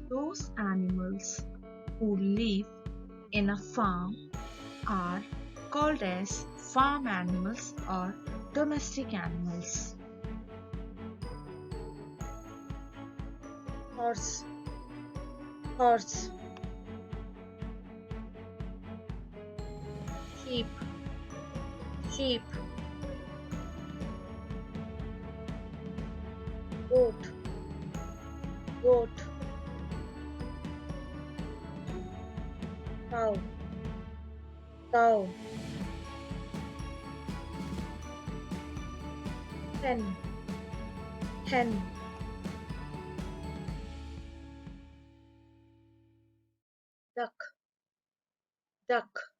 Those animals who live in a farm are called as farm animals or domestic animals. Horse, horse, sheep, sheep, goat, goat, cow, cow, hen, hen, duck, duck,